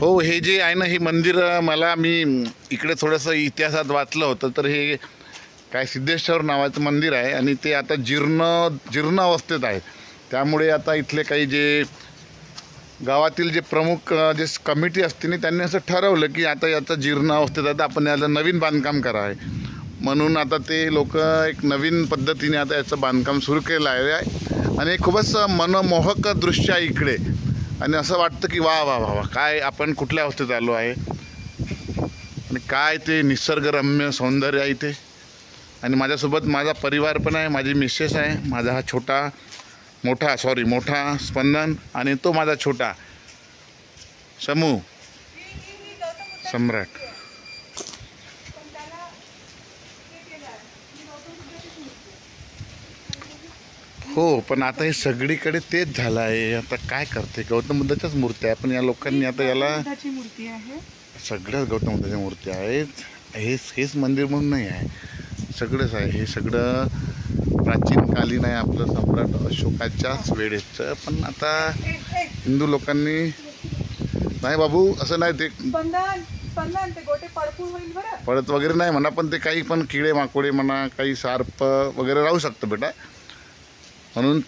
हो, हे जे आहे ना, हे मंदिर मी इकडे थोडंसं इतिहासात वाचलं होतं. तर हे काय सिद्धेश्वर नावाचं मंदिर आहे आणि ते आता जीर्ण अवस्थेत आहे. त्यामुळे आता इथले काही जे गावातील जे प्रमुख जे कमिटी असते ना, त्यांनी असं ठरवलं की आता याचं जीर्ण अवस्थेत आहे, आपण याला नवीन बांधकाम करावं आहे. म्हणून आता ते लोक एक नवीन पद्धतीने आता याचं बांधकाम सुरू केलं आहे आणि खूपच मनमोहक दृश्य आहे इकडे. आणि असं वाटतं की वा वा वा वा, काय आपण कुठल्या अवस्थेत आलो आहे आणि काय ते निसर्गरम्य सौंदर्य आहे इथे. आणि माझ्यासोबत माझा परिवार पण आहे, माझी मिसेस आहे, माझा हा मोठा स्पंदन आणि तो माझा छोटा समू सम्राट. हो, पण आता हे सगळीकडे तेच झालं आहे. आता काय करते, गौतम बुद्धाच्याच मूर्त्या आहे, पण या लोकांनी आता याला मूर्ती आहे, सगळ्याच गौतम बुद्धाच्या मूर्त्या आहेत. हेच मंदिर म्हणून नाही आहे, सगळंच आहे. हे सगळं प्राचीन कालीन आहे, आपलं सम्राट अशोकाच्याच वेळेचं. पण आता हिंदू लोकांनी नाही बाबू, असं नाही, ते पडत वगैरे नाही म्हणा, पण ते काही पण किडे माकोडे म्हणा, काही सार्प वगैरे राहू शकतं बेटा, म्हणून